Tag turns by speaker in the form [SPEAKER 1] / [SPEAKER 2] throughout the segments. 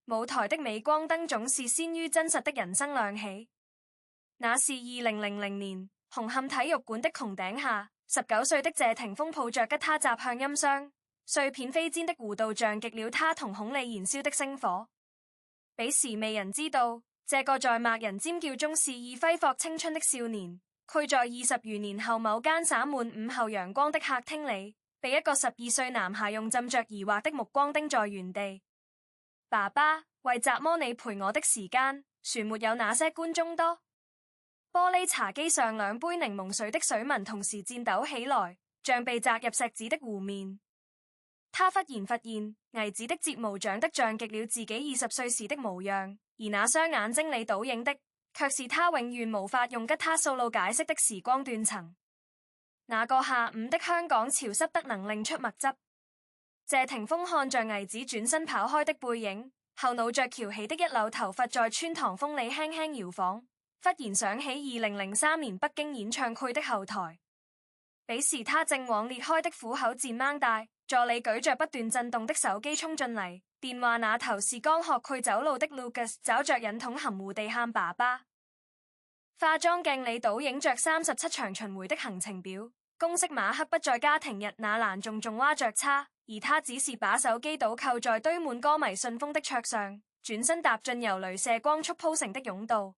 [SPEAKER 1] 舞台的鎂光燈總是先於真實的人生亮起。那是2000年紅磡體育館的穹頂下，19歲的謝霆鋒抱着吉他砸向音箱，碎片飛濺的弧度像極了他同孔李燃燒的星火。彼時未人知道，這個在罵人尖叫中肆意揮霍青春的少年，佢在20餘年後某間灑滿午後陽光的客廳裡，被一個12歲男孩用浸着疑惑的目光盯在原地。爸爸，為什麼你陪我的時間，船沒有那些觀眾多？玻璃茶几上兩杯檸檬水的水紋同時顫抖起來，像被砸入石子的湖面。他忽然發現，倪子的睫毛長得像極了自己20歲時的模樣，而那雙眼睛裡倒映的，卻是他永遠無法用吉他 solo 解釋的時光斷層。那個下午的香港潮濕得能令出墨汁。謝霆鋒看着倪子轉身跑開的背影，後腦着翹起的一縷頭髮在穿堂風裡輕輕搖晃，忽然想起2003年北京演唱會的後台。彼時他正往裂開的虎口賤掹帶，助理舉着不斷震動的手機衝進嚟，電話那頭是剛學佢走路的 Lucas， 找着引筒含糊地喊爸爸。化妝鏡裡倒映着37場巡迴的行程表，公式馬克不在家庭日那欄仲挖着叉，而他只是把手機倒扣在堆滿歌迷信封的桌上，轉身踏進由鐳射光束鋪成的甬道。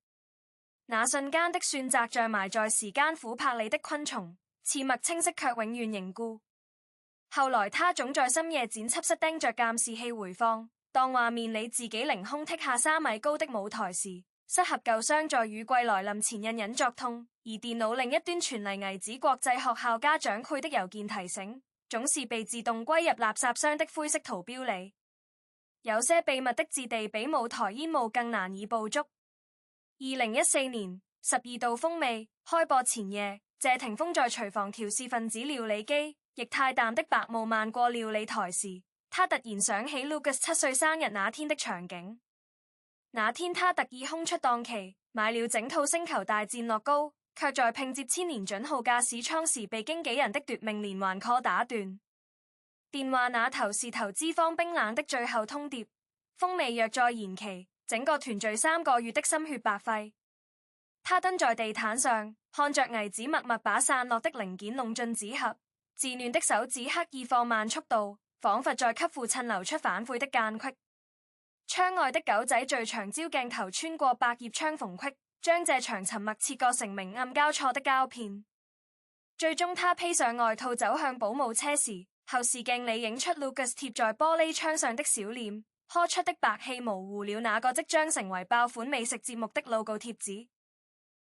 [SPEAKER 1] 那瞬間的算擲像埋在時間琥珀裡的昆蟲，刺墨清晰卻永遠凝固。後來他總在深夜剪輯室盯着監視器回放，當畫面裡自己凌空踢下3米高的舞台時，失合舊傷在雨季來臨前隱隱作痛，而電腦另一端傳嚟倪子國際學校家長會的郵件提醒，總是被自動歸入垃圾箱的灰色圖標裡。有些秘密的質地比舞台煙霧更難以捕捉。2014年12道風味開播前夜，謝霆鋒在廚房調試分子料理機，液態氮的白霧漫過料理台時，他突然想起 Lucas 7歲生日那天的場景。那天他特意空出檔期，買了整套星球大戰樂高，卻在拼接千年準號駕駛艙時被經紀人的奪命連環 call 打斷。電話那頭是投資方冰冷的最後通牒，風味若再延期，整個團聚3個月的心血白費。他蹲在地毯上，看着倪子默默把散落的零件弄進紙盒，自亂的手指刻意放慢速度，仿佛在給父親留出反悔的間隙。窗外的狗仔最長焦鏡頭穿過百葉窗縫隙，將這場沉默切割成明暗交錯的膠片。最終他披上外套走向保姆車時，後視鏡裡影出 Lucas 貼在玻璃窗上的小臉，呵出的白氣模糊了那個即將成為爆款美食節目的路告貼紙。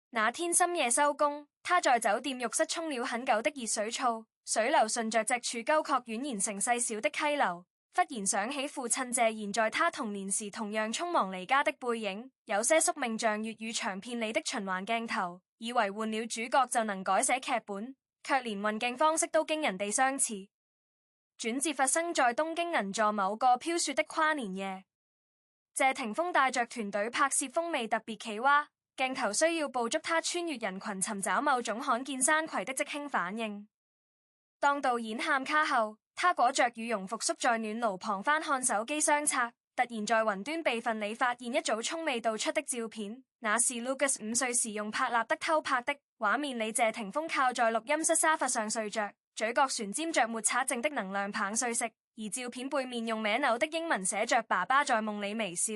[SPEAKER 1] 那天深夜收工，他在酒店浴室沖了很久的熱水澡，水流順着脊柱溝壑蜿蜒成細小的溪流。忽然想起父親謝賢在他童年時同樣匆忙離家的背影，有些宿命像粵語長片裡的循環鏡頭，以為換了主角就能改寫劇本，卻連運鏡方式都驚人地相似。轉折發生在東京銀座某個飄雪的跨年夜，謝霆鋒帶着團隊拍攝風味特別企劃，鏡頭需要捕捉他穿越人群尋找某種罕見山葵的即興反應。當導演喊卡後，他裹着羽絨服縮在暖爐旁翻看手機相冊，突然在雲端備份裡發現一組蔥未導出的照片，那是 Lucas 5歲時用拍立得偷拍的畫面裡，謝霆鋒靠在錄音室沙發上睡着，嘴角旋沾着抹茶淨的能量棒碎食，而照片背面用歪扭的英文寫着爸爸在夢裡微笑。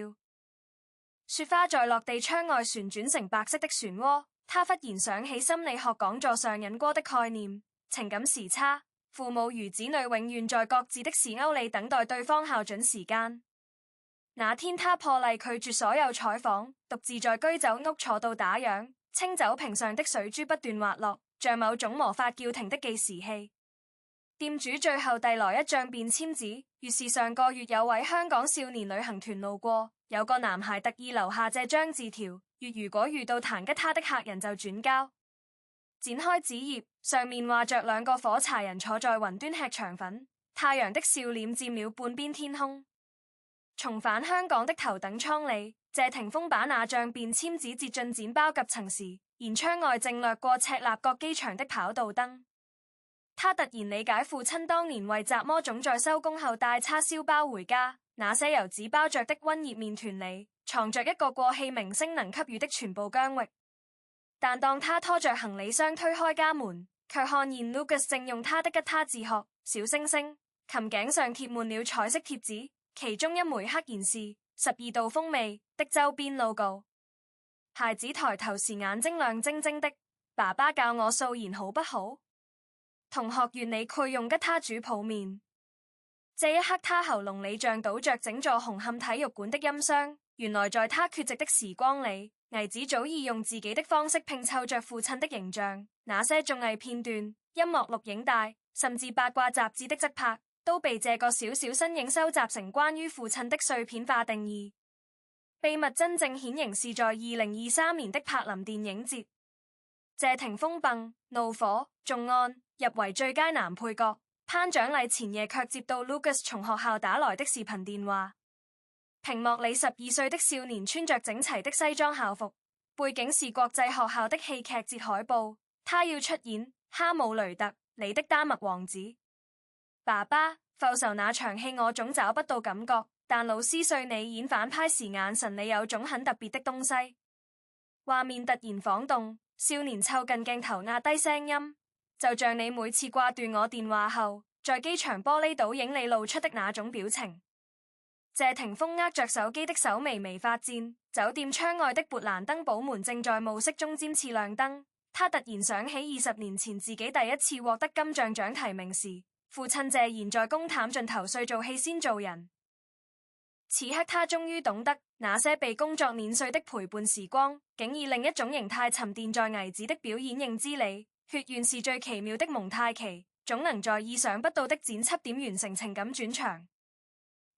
[SPEAKER 1] 雪花在落地窗外旋轉成白色的漩渦，他忽然想起心理學講座上引過的概念，情感時差。父母與子女永遠在各自的時區裡等待對方校準時間。那天他破例拒絕所有採訪，獨自在居酒屋坐到打烊，清酒瓶上的水珠不斷滑落，像某種魔法叫停的計時器。店主最後遞來一張便簽紙，於是上個月有位香港少年旅行團路過，有個男孩特意留下這張字條，如果遇到彈吉他的客人就轉交。展開紙頁，上面畫着兩個火柴人坐在雲端吃腸粉，太陽的笑臉佔了半邊天空。重返香港的頭等艙裡，謝霆鋒把那張便簽紙折進剪包夾層時，沿窗外正掠過赤鱲角機場的跑道燈。他突然理解父親當年為什麼總在收工後帶叉燒包回家，那些由紙包着的溫熱麵團裡，藏着一個過氣明星能給予的全部疆域。但當他拖着行李箱推開家門，卻看見 Lucas 正用他的吉他自學小星星，琴頸上貼滿了彩色貼紙，其中一枚赫然是12度風味的周邊 logo。孩子抬頭時眼睛亮晶晶的，爸爸教我素顏好不好？同學願你佢用吉他煮泡麵。這一刻他喉嚨裡像倒着整座紅磡體育館的音箱，原來在他缺席的時光裡，倪子早已用自己的方式拼湊着父親的形象。那些綜藝片段、音樂錄影帶，甚至八卦雜誌的側拍，都被這個小小身影收集成關於父親的碎片化定義。秘密真正顯形是在2023年的柏林電影節，謝霆鋒迸怒火重案入圍最佳男配角。頒獎禮前夜卻接到 Lucas 從學校打來的視頻電話，屏幕裡12歲的少年穿着整齊的西裝校服，背景是國際學校的戲劇節海報，他要出演《哈姆雷特》裡的丹麥王子。爸爸，復仇那場戲我總找不到感覺，但老師說你演反派時眼神裡有種很特別的東西。畫面突然晃動，少年湊近鏡頭壓低聲音。就像你每次掛斷我電話後，在機場玻璃倒影你露出的那種表情。謝霆鋒握着手機的手微微發顫，酒店窗外的勃蘭登堡門正在暮色中尖刺亮燈。他突然想起20年前自己第一次獲得金像獎提名時，父親謝賢在公壇盡頭碎做戲先做人。此刻他終於懂得，那些被工作碾碎的陪伴時光，竟以另一種形態沉澱在倪子的表演認知裡。血緣是最奇妙的蒙太奇，總能在意想不到的剪輯點完成情感轉場。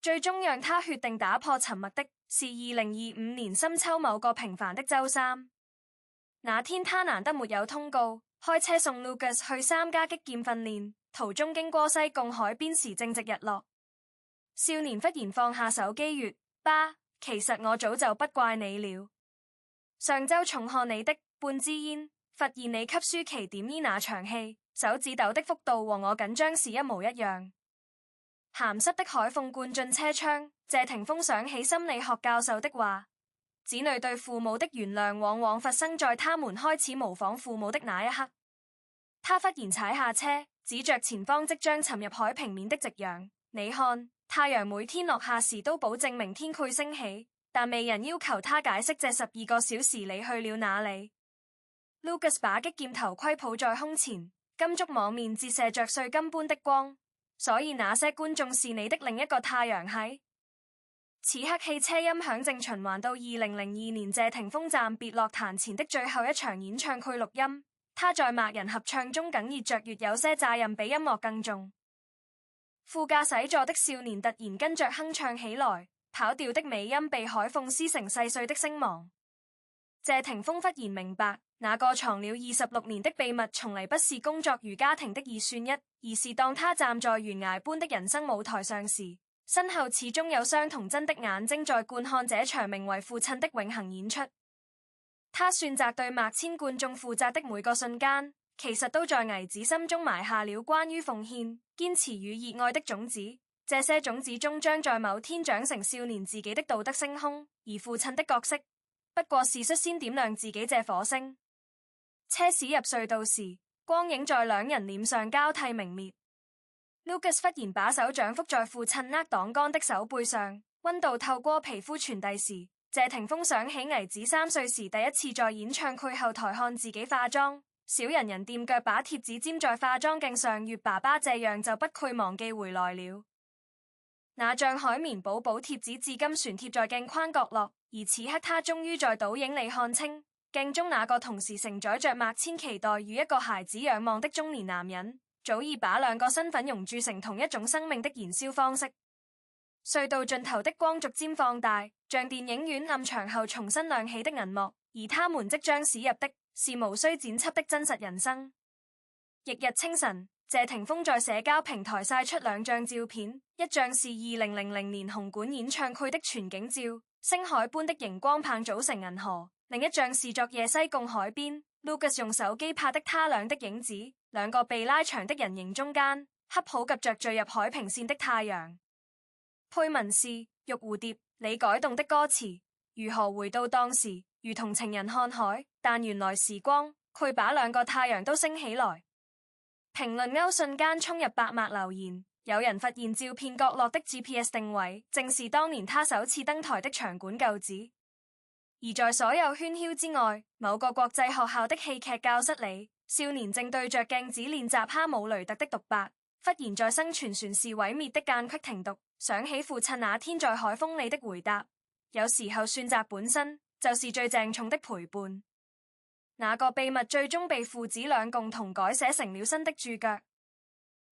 [SPEAKER 1] 最終讓他決定打破沉默的是2025年深秋某個平凡的週三。那天他難得沒有通告，開車送 Lucas 去參加擊劍訓練，途中經過西貢海邊時正值日落。少年忽然放下手機說：爸，其實我早就不怪你了。上週重看你的半支煙，發現你給舒淇點煙那場戲，手指抖的幅度和我緊張時一模一樣。鹹濕的海鳳灌進車窗，謝霆鋒想起心理學教授的話：子女對父母的原諒往往發生在他們開始模仿父母的那一刻。他忽然踩下車，指着前方即將沉入海平面的夕陽：你看，太陽每天落下時都保證明天會升起，但未人要求他解釋這12個小時你去了哪裡。Lucas 把擊劍頭盔抱在胸前，金觸網面折射着碎金般的光，所以那些觀眾是你的另一個太陽系。此刻汽車音響正循環到2002年謝霆鋒暫別樂壇前的最後一場演唱會錄音，他在默人合唱中哽咽着：越有些責任比音樂更重。副駕駛座的少年突然跟着哼唱起來，跑調的尾音被海鳳撕成細碎的聲芒。謝霆鋒忽然明白，那個藏了26年的秘密，從來不是工作與家庭的二選一，而是當他站在懸崖般的人生舞台上時，身後始終有雙童真的眼睛在觀看這場名為父親的永恆演出。他選擇對萬千觀眾負責的每個瞬間，其實都在倪子心中埋下了關於奉獻、堅持與熱愛的種子。這些種子終將在某天長成少年自己的道德星空，而父親的角色不過是率先點亮自己這顆星。車駛入隧道時，光影在兩人臉上交替明滅。Lucas 忽然把手掌覆在父親握擋桿的手背上，溫度透過皮膚傳遞時，謝霆鋒想起倪子3歲時第一次在演唱會後台看自己化妝，小人人踮腳把貼紙粘在化妝鏡上，越爸爸這樣就不會忘記回來了。那像海綿寶寶貼紙至今旋貼在鏡框角落，而此刻他終於在倒影裡看清，鏡中那個同時承載着萬千期待與一個孩子仰望的中年男人，早已把兩個身份融鑄成同一種生命的燃燒方式。隧道盡頭的光逐漸放大，像電影院暗場後重新亮起的銀幕，而他們即將駛入的是無需剪輯的真實人生。翌日清晨，謝霆鋒在社交平台曬出兩張照片，一張是2000年紅館演唱會的全景照，星海般的熒光棒組成銀河；另一張是昨夜西貢海邊 Lucas 用手機拍的他倆的影子，兩個被拉長的人形中間，恰好及着墜入海平線的太陽。配文是：玉蝴蝶，你改動的歌詞，如何回到當時，如同情人看海，但原來時光會把兩個太陽都升起來。評論勾瞬間衝入百萬留言，有人發現照片角落的 GPS 定位，正是當年他首次登台的場館舊址。而在所有喧囂之外，某個國際學校的戲劇教室裏，少年正對着鏡子練習哈姆雷特的獨白，忽然在生存船是毀滅的間隙停讀，想起父親那天在海風裏的回答，有時候選擇本身就是最鄭重的陪伴。那個秘密最終被父子倆共同改寫成了新的注腳。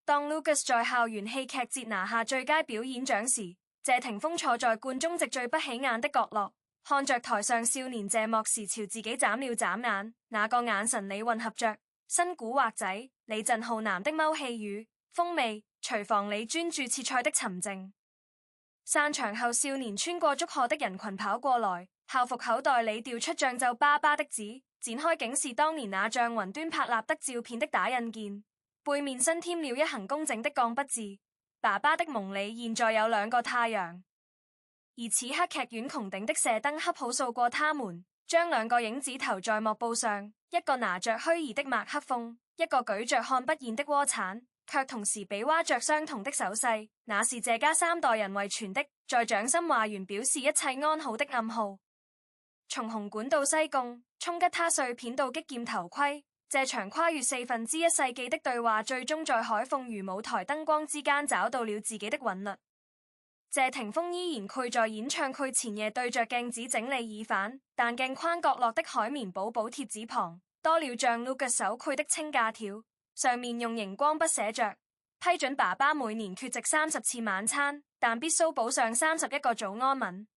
[SPEAKER 1] 當 Lucas 在校園戲劇節拿下最佳表演獎時，謝霆鋒坐在觀眾席最不起眼的角落，看着台上少年謝幕時朝自己眨了眨眼，那個眼神裏混合着新古惑仔李振浩南的踎氣與風味，廚房裏專注切菜的沉靜。散場後，少年穿過祝賀的人群跑過來，校服口袋裏掉出像皺巴巴的紙，展開竟是當年那張雲端拍立得照片的打印件，背面新添了一行工整的鋼筆字：爸爸的夢裡現在有兩個太陽。而此刻劇院穹頂的射燈恰好掃過他們，將兩個影子投在幕布上，一個拿着虛擬的麥克風，一個舉着看不見的鍋鏟，卻同時比劃着相同的手勢，那是謝家三代人遺傳的在掌心畫完表示一切安好的暗號。從紅館到西貢，衝吉他碎片到擊劍頭盔，這場跨越1/4世紀的對話，最終在海鳳與舞台燈光之間找到了自己的韻律。謝霆鋒依然跪在演唱會前夜對着鏡子整理耳返，但鏡框角落的海綿寶寶貼紙旁多了像 Lucas 手繪的清假條，上面用熒光筆寫着：批准爸爸每年缺席30次晚餐，但必須補上31個早安吻。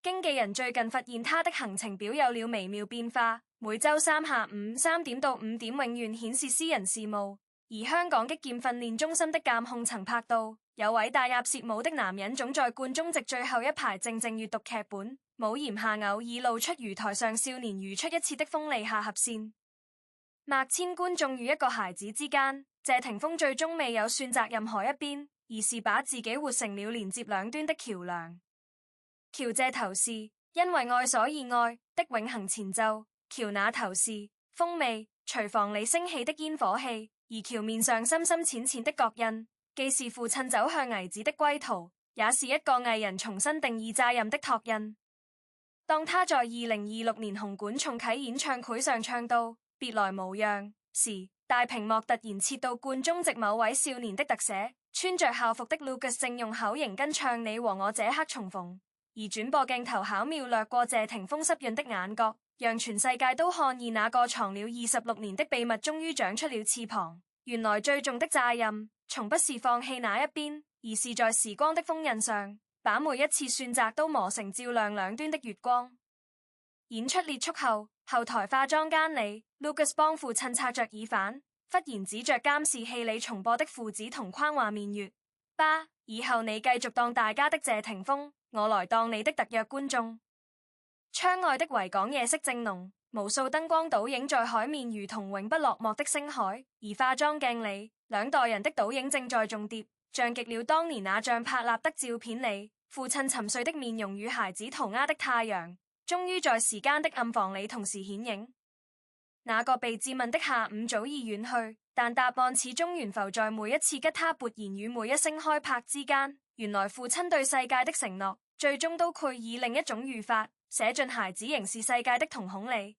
[SPEAKER 1] 經紀人最近發現他的行程表有了微妙變化，每週三下午3點到5點永遠顯示私人事務，而香港擊劍訓練中心的監控曾拍到有位戴鴨舌帽的男人總在觀眾席最後一排靜靜閱讀劇本，帽檐下偶爾露出如台上少年如出一轍的鋒利下頜線。萬千觀眾與一個孩子之間，謝霆鋒最終未有選擇任何一邊，而是把自己活成了連接兩端的橋樑。橋這頭是因為愛所以愛的永恆前奏，橋那頭是風味廚房裏升起的煙火氣，而橋面上深深淺淺的角印，既是父親走向兒子的歸途，也是一個藝人重新定義責任的拓印。當他在2026年紅館重啟演唱會上唱到別來無恙時，大屏幕突然切到觀眾席某位少年的特寫，穿着校服的 Lucas 正用口型跟唱你和我這刻重逢。而轉播鏡頭巧妙掠過謝霆鋒濕潤的眼角，讓全世界都看見那個藏了26年的秘密終於長出了翅膀。原來最重的責任，從不是放棄哪一邊，而是在時光的封印上，把每一次選擇都磨成照亮兩端的月光。演出結束後，後台化妝間裏 ，Lucas 幫父親擦着耳返，忽然指着監視器裏重播的父子同框畫面說：爸，以後你繼續當大家的謝霆鋒，我來當你的特約觀眾。窗外的維港夜色正濃，無數燈光倒影在海面，如同永不落幕的星海。而化妝鏡裏，兩代人的倒影正在重疊，像極了當年那張拍立得照片裏，父親沉睡的面容與孩子塗鴉的太陽，終於在時間的暗房裏同時顯影。那個被質問的下午早已遠去，但答案始終懸浮在每一次吉他勃然與每一聲開拍之間。原來父親對世界的承諾，最終都繪以另一種語法寫進孩子凝視世界的瞳孔裡。